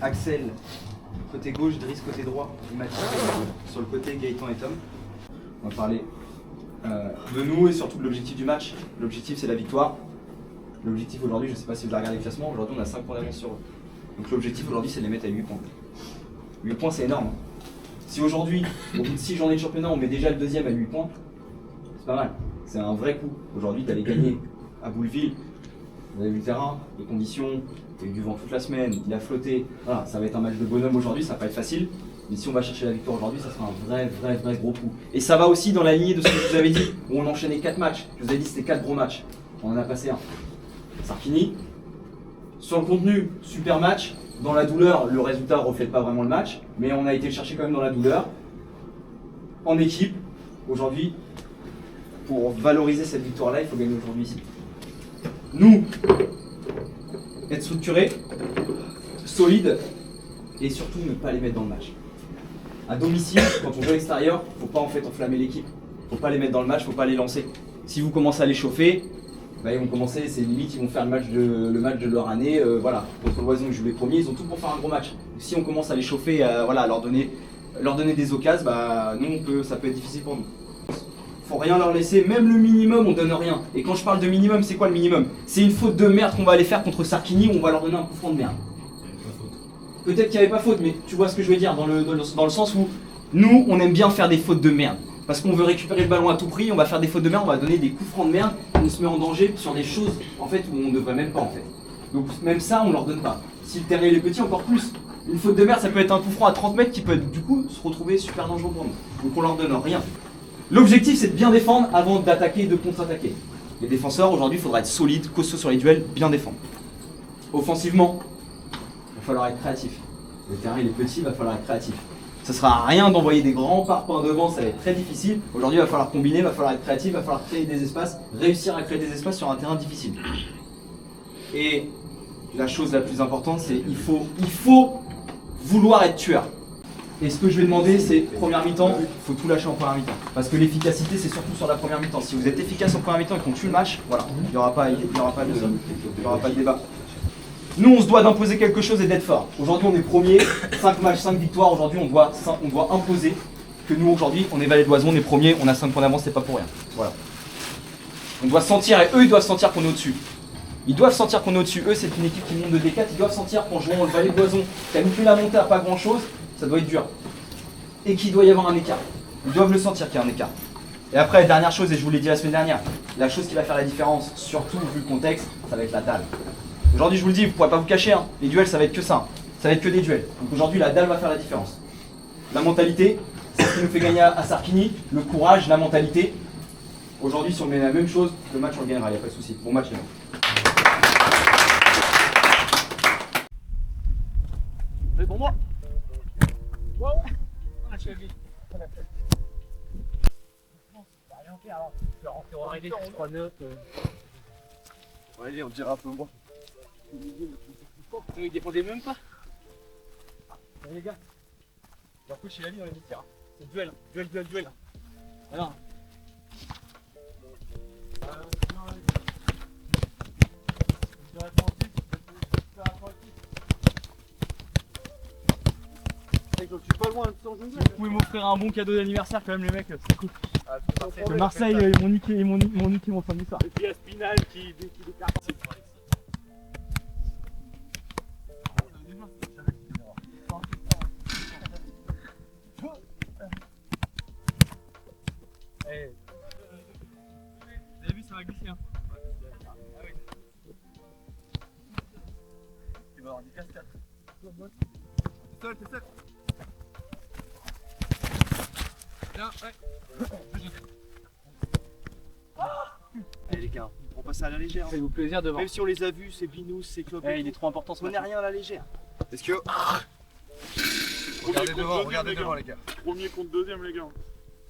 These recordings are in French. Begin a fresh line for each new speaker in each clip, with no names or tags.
Axel côté gauche, Driss côté droit, et Mathis sur le côté, Gaëtan et Tom. On va parler de nous et surtout de l'objectif du match. L'objectif c'est la victoire. L'objectif aujourd'hui, je ne sais pas si vous avez regardé le classement, aujourd'hui on a 5 points d'avance sur eux. Donc l'objectif aujourd'hui c'est de les mettre à 8 points. 8 points c'est énorme. Si aujourd'hui, au bout de 6 journées de championnat, on met déjà le deuxième à 8 points, c'est pas mal. C'est un vrai coup. Aujourd'hui d'aller gagner à Bouleville, vous avez vu le terrain, les conditions, il y a eu du vent toute la semaine, il a flotté. Voilà, ça va être un match de bonhomme aujourd'hui, ça va pas être facile. Mais si on va chercher la victoire aujourd'hui, ça sera un vrai gros coup. Et ça va aussi dans la lignée de ce que je vous avais dit, où on enchaînait 4 matchs. Je vous avais dit c'était 4 gros matchs. On en a passé un. Sarkini. Sur le contenu, super match. Dans la douleur, le résultat ne reflète pas vraiment le match. Mais on a été le chercher quand même dans la douleur. En équipe, aujourd'hui, pour valoriser cette victoire-là, il faut gagner aujourd'hui ici. Nous, être structuré, solide, et surtout ne pas les mettre dans le match. À domicile, quand on joue à l'extérieur, il ne faut pas en fait enflammer l'équipe. Il ne faut pas les mettre dans le match, il ne faut pas les lancer. Si vous commencez à les chauffer, bah, ils vont commencer, c'est limite, ils vont faire le match de leur année. Voilà. Contre l'Oison, ils jouent les premiers, ils ont tout pour faire un gros match. Si on commence à les chauffer, voilà, leur donner des occasions, bah, nous, ça peut être difficile pour nous. Faut rien leur laisser, même le minimum, on donne rien. Et quand je parle de minimum, c'est quoi le minimum? C'est une faute de merde qu'on va aller faire contre Sarkini où on va leur donner un coup franc de merde. Peut-être qu'il n'y avait pas faute, mais tu vois ce que je veux dire, dans le sens où nous, on aime bien faire des fautes de merde. Parce qu'on veut récupérer le ballon à tout prix, on va faire des fautes de merde, on va donner des coups francs de merde, on se met en danger sur des choses en fait où on ne devrait même pas en fait. Donc même ça, on leur donne pas. Si le terrain est petit, encore plus. Une faute de merde, ça peut être un coup franc à 30 mètres qui peut du coup se retrouver super dangereux pour nous. Donc on leur donne rien. L'objectif, c'est de bien défendre avant d'attaquer et de contre-attaquer. Les défenseurs, aujourd'hui, il faudra être solide, costaud sur les duels, bien défendre. Offensivement, il va falloir être créatif. Le terrain, il est petit, il va falloir être créatif. Ça ne sert à rien d'envoyer des grands parpaings devant, ça va être très difficile. Aujourd'hui, il va falloir combiner, il va falloir être créatif, il va falloir créer des espaces, réussir à créer des espaces sur un terrain difficile. Et la chose la plus importante, c'est il faut vouloir être tueur. Et ce que je vais demander, c'est première mi-temps, il faut tout lâcher en première mi-temps. Parce que l'efficacité, c'est surtout sur la première mi-temps. Si vous êtes efficace en première mi-temps et qu'on tue le match, voilà, il n'y aura pas de débat. Nous, on se doit d'imposer quelque chose et d'être fort. Aujourd'hui, on est premier, 5 matchs, 5 victoires. Aujourd'hui, on doit imposer que nous, aujourd'hui, on est Vallée d'Oison, on est premier, on a 5 points d'avance, c'est pas pour rien. Voilà. On doit sentir, et eux, ils doivent sentir qu'on est au-dessus. Ils doivent sentir qu'on est au-dessus. Eux, c'est une équipe qui monte de D4, ils doivent sentir qu'en jouant le Vallée d'Oison, qui a loupé la montée à pas grand-chose, ça doit être dur. Et qu'il doit y avoir un écart. Ils doivent le sentir qu'il y a un écart. Et après, dernière chose, et je vous l'ai dit la semaine dernière, la chose qui va faire la différence, surtout vu le contexte, ça va être la dalle. Aujourd'hui, je vous le dis, vous ne pourrez pas vous cacher, hein. Les duels, ça va être que ça. Ça va être que des duels. Donc aujourd'hui, la dalle va faire la différence. La mentalité, c'est ce qui nous fait gagner à Sarkini. Le courage, la mentalité. Aujourd'hui, si on met la même chose, le match, on le gagnera, il n'y a pas de souci. Bon match, les gars.
C'est pour moi. Wow. Ah, je suis habillé. On va arriver sur 3 notes.
Allez, on dira un peu moins.
Il défendait même pas. Allez les gars. Leur couche il a mis dans les vestiaires. C'est duel, duel. Alors.
Je suis pas loin de ton jeu.
Vous pouvez m'offrir un bon cadeau d'anniversaire quand même les mecs, c'est cool. Que Marseille, ils m'ont niqué mon samedi soir. Et puis il y a Spinal qui décarte. Vous avez vu, ça va glisser hein. Ah oui. Il va y avoir des cascades. T'es seul. Bien, ouais.
Allez les gars, on passe à la légère.
Ça fait vous plaisir de voir.
Même si on les a vus, c'est Binous, c'est Club.
Il est trop important ce
On n'est rien à la légère.
Est-ce que. Regardez devant les gars.
Premier contre deuxième les gars.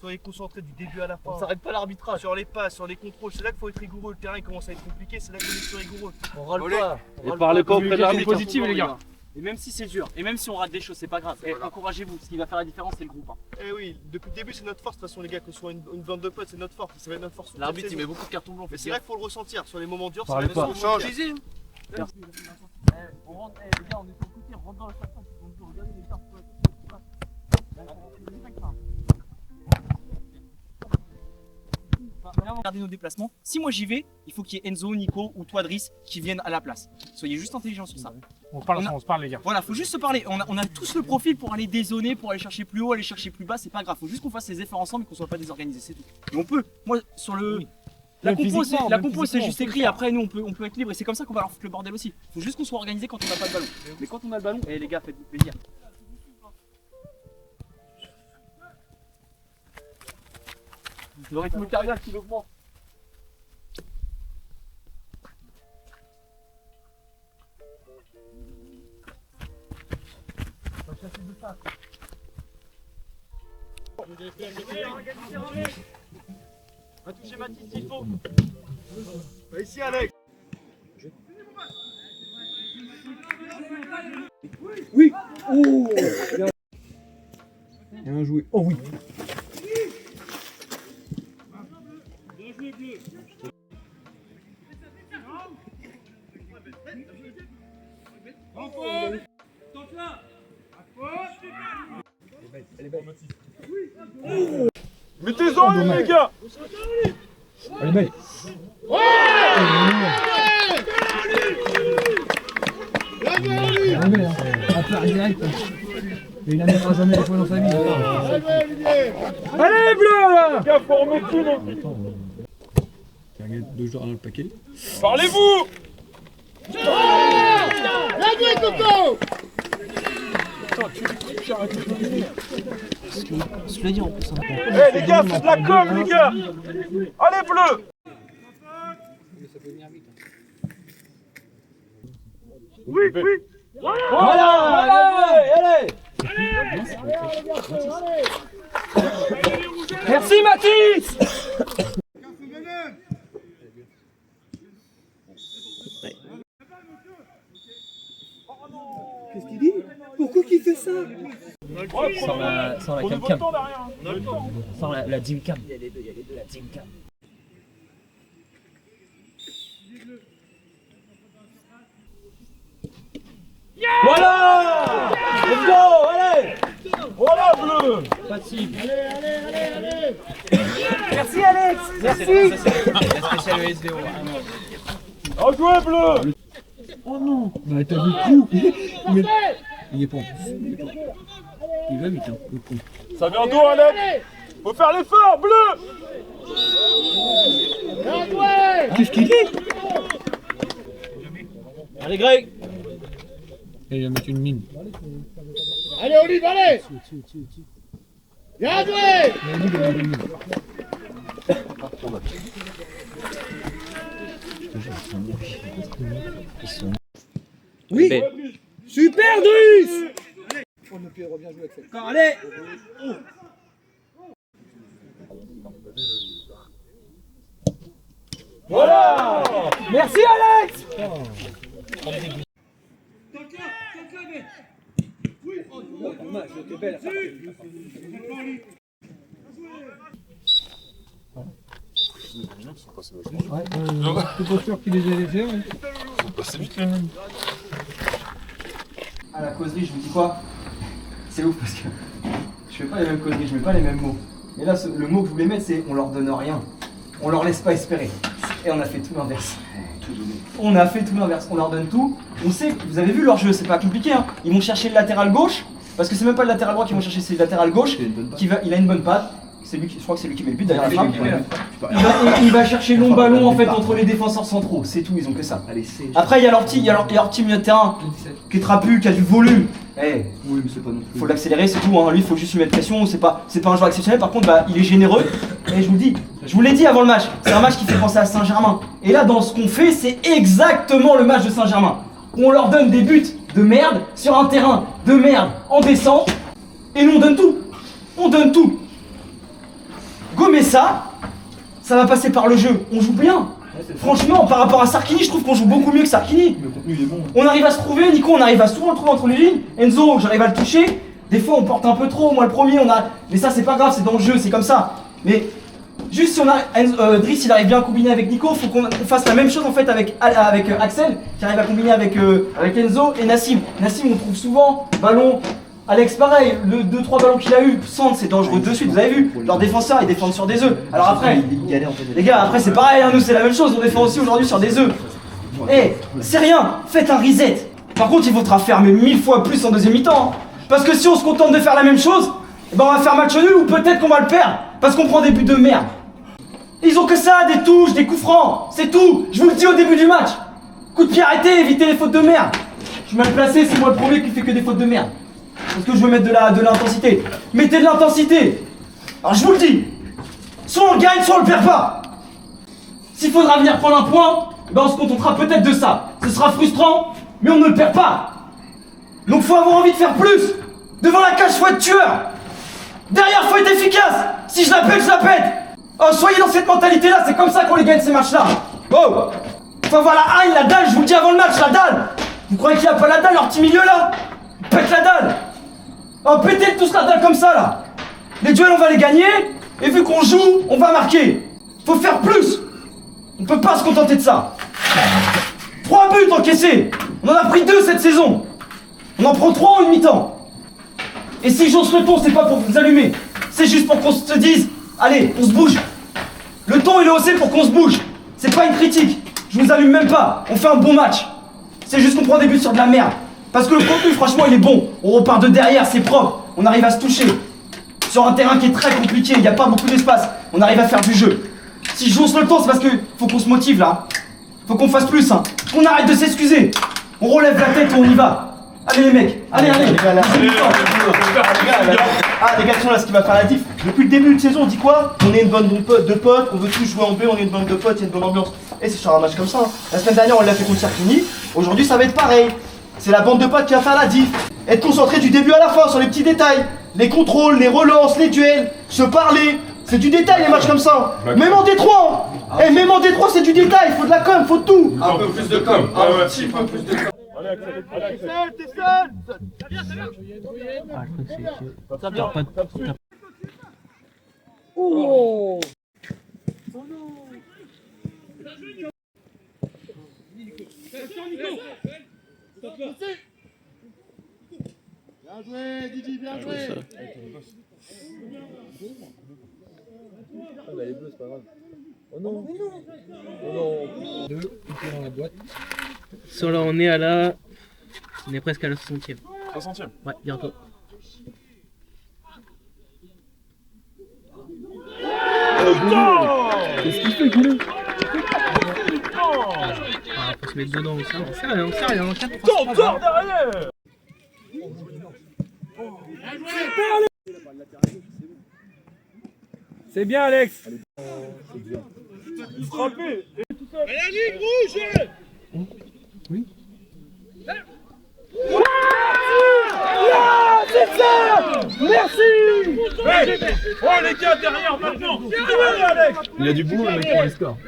Soyez concentrés du début à la fin.
On s'arrête pas l'arbitrage.
Sur les passes, sur les contrôles, c'est là qu'il faut être rigoureux. Le terrain il commence à être compliqué, c'est là qu'il faut être rigoureux.
On râle
Olé.
pas.
Et parlez pas auprès de l'arbitre.
Positive les gars.
Et même si c'est dur.
Et même si on rate des choses, c'est pas grave.
pas grave.
Encouragez-vous, ce qui va faire la différence c'est le groupe. Hein.
Eh oui, depuis le début c'est notre force. De toute façon les gars, que ce soit une bande de potes, c'est notre force. Ça va être notre force.
L'arbitre il met beaucoup de cartons blancs.
Mais c'est là qu'il faut le ressentir. Sur les moments durs, c'est
Parlez
là qu'il
pas.
faut le
Change.
ressentir.
On rentre, les gars, on est sur le coup.
Regardez nos déplacements. Si moi j'y vais, il faut qu'il y ait Enzo, Nico ou toi, Driss, qui viennent à la place. Soyez juste intelligents sur ça.
On se parle les gars.
Voilà, faut juste se parler. On a tous le profil pour aller dézoner, pour aller chercher plus haut, aller chercher plus bas, c'est pas grave. Faut juste qu'on fasse les efforts ensemble et qu'on soit pas désorganisés, c'est tout. Et on peut. Moi, sur le. La compo, c'est juste écrit. Après, nous, on peut être libre et c'est comme ça qu'on va leur foutre le bordel aussi. Faut juste qu'on soit organisé quand on n'a pas de ballon. Mais quand on a le ballon, les gars, faites-vous plaisir. Le rythme cardiaque qui augmente.
Va toucher Mathis s'il faut. Va ici Alex.
Oui. Oh. Bien joué. Oh oui. Elle est belle.
Mettez-en une, les gars.
Elle est belle. On part direct. Et il la mettra jamais les fois dans sa vie. Allez, bleu!
Les gars, faut remettre tout, non?
T'as gagné 2 jours dans le paquet.
Parlez-vous.
Je l'ai dit en plus.
Eh les gars, c'est de la com, les gars. Allez, bleu. Oui, oui.
Voilà. Allez. Merci Mathis.
Qu'est-ce qu'il dit? Pourquoi qu'il fait ça?
Sans la cam-cam. Sans la team cam. Il y a les deux, la team cam.
Voilà. Let's go. Allez.
Voilà, bleu.
Pas de cible.
Merci Alex. Merci.
La spéciale ESDO.
En joué, bleu.
Oh non. Bah t'as vu le coup. Il est pas en plus. Il va vite hein, le coup.
Ça vient d'où, Alex? Faut faire l'effort, bleu.
Qu'est-ce qu'il dit?
Allez Greg.
Et il va mettre une mine.
Allez Olive, allez. Bien joué.
Il a dit qu'il avait une mine. Oui. Super Driss. On ne peut revient jouer avec ça.
Encore allez.
Voilà.
Merci Alex.
Ouais, t'es pas sûr qu'il les ait laissés, ouais.
À la causerie, je vous dis quoi? C'est ouf parce que je fais pas les mêmes causeries, je mets pas les mêmes mots. Mais là, le mot que je voulais mettre, c'est on leur donne rien. On leur laisse pas espérer. Et on a fait tout l'inverse. On a fait tout l'inverse. On leur donne tout. On sait, vous avez vu leur jeu, c'est pas compliqué. Hein. Ils vont chercher le latéral gauche, parce que c'est même pas le latéral droit qu'ils vont chercher, c'est le latéral gauche. Il a une bonne patte. C'est lui qui, je crois que c'est lui qui met le but d'ailleurs. Il va chercher le long ballon en fait entre les défenseurs centraux. C'est tout, ils ont que ça. Après, il y a leur petit milieu de terrain qui est trapu, qui a du volume. Oui, mais c'est pas non plus. Faut l'accélérer, c'est tout. Hein. Lui, il faut juste lui mettre pression. C'est pas un joueur exceptionnel. Par contre, bah, il est généreux. Et je vous l'ai dit avant le match. C'est un match qui fait penser à Saint-Germain. Et là, dans ce qu'on fait, c'est exactement le match de Saint-Germain. On leur donne des buts de merde sur un terrain de merde en descente. Et nous, on donne tout. On donne tout. Gommer ça va passer par le jeu. On joue bien. Franchement, par rapport à Sarkini, je trouve qu'on joue beaucoup mieux que Sarkini. Le contenu il est bon. On arrive à se trouver, Nico, on arrive à souvent le trouver entre les lignes. Enzo, j'arrive à le toucher. Des fois, on porte un peu trop. Moi, le premier, Mais ça, c'est pas grave, c'est dans le jeu, c'est comme ça. Mais
Juste si on a Driss il arrive bien à combiner avec Nico, faut qu'on fasse la même chose en fait avec Axel qui arrive à combiner avec Enzo et Nassim. Nassim on trouve souvent ballon. Alex pareil, le 2-3 ballons qu'il a eu, Sand c'est dangereux de suite, vous avez vu, leurs défenseurs ils défendent sur des œufs. Alors après, les gars après c'est pareil, hein, nous c'est la même chose, on défend aussi aujourd'hui sur des œufs. Eh, c'est rien, faites un reset. Par contre il faudra faire mais 1000 fois plus en deuxième mi-temps. Hein. Parce que si on se contente de faire la même chose, eh ben on va faire match nul ou peut-être qu'on va le perdre. Parce qu'on prend des buts de merde. Ils ont que ça, des touches, des coups francs, c'est tout. Je vous le dis au début du match. Coup de pied arrêté, évitez les fautes de merde. Je suis mal placé, c'est moi le premier qui fait que des fautes de merde. Parce que je veux mettre de l'intensité. Mettez de l'intensité. Alors je vous le dis. Soit on le gagne, soit on le perd pas. S'il faudra venir prendre un point, ben on se contentera peut-être de ça. Ce sera frustrant, mais on ne le perd pas. Donc faut avoir envie de faire plus. Devant la cage, faut être tueur. Derrière, faut être efficace. Si je la pète, je la pète. Oh, soyez dans cette mentalité-là, c'est comme ça qu'on les gagne ces matchs-là. Oh, faut avoir la haine, la dalle, je vous le dis avant le match, la dalle. Vous croyez qu'il n'y a pas la dalle, leur petit milieu là? Pète la dalle. Oh, pétez tous la dalle comme ça là. Les duels, on va les gagner. Et vu qu'on joue, on va marquer. Faut faire plus. On peut pas se contenter de ça. 3 buts encaissés. On en a pris 2 cette saison. On en prend 3 en une mi-temps. Et si j'ose le ton, c'est pas pour vous allumer. C'est juste pour qu'on se dise, allez, on se bouge. Le ton il est haussé pour qu'on se bouge. C'est pas une critique. Je vous allume même pas. On fait un bon match. C'est juste qu'on prend des buts sur de la merde. Parce que le contenu, franchement, il est bon. On repart de derrière, c'est propre. On arrive à se toucher. Sur un terrain qui est très compliqué, il n'y a pas beaucoup d'espace. On arrive à faire du jeu. Si j'ose le ton, c'est parce que faut qu'on se motive là. Faut qu'on fasse plus, hein. Qu'on arrête de s'excuser. On relève la tête et on y va. Allez les mecs, allez.
Les gars, là, les gars, là, ce qui va faire la diff. Depuis le début de saison, on dit quoi? On est une bande de potes, on veut tous jouer en B, on est une bande de potes, il y a une bonne ambiance. Et c'est sur un match comme ça. Hein. La semaine dernière, on l'a fait contre Cercini. Aujourd'hui, ça va être pareil. C'est la bande de potes qui va faire la diff. Être concentré du début à la fin sur les petits détails. Les contrôles, les relances, les duels, se parler. C'est du détail les matchs comme ça. Même en D3. Hein. Eh, même en D3, c'est du détail. Faut de la com, faut de tout.
Un peu plus de com. Un petit peu plus de com.
T'es seul.
Ah, je crois que c'est.
Ça vient.
Oh!
Bien joué, Didi, bien joué.
Les bleus, c'est pas grave. Oh non! Oh non! 2, on est dans la boîte. Sur là, on est à la. On est presque à la 60e.
60e?
Ouais, bientôt. Qu'est-ce qu'il fait, Goulé? Ah, faut se mettre dedans, on sait rien, 4-3.
Sors derrière!
C'est bien Alex.
Frappé!
Oui.
Oh les gars derrière maintenant! Allez Alex!
Il a du boulot, le mec, pour les scores.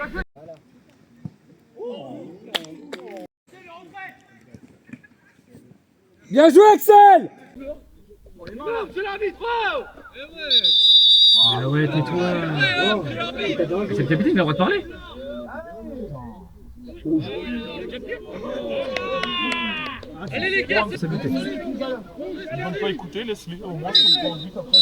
Bien joué Axel.
Ah ouais, tais-toi. C'est le capitaine, il a le droit de parler.
Allez les gars! Ils vont pas écouter, laisse-les au moins si on prend le but après.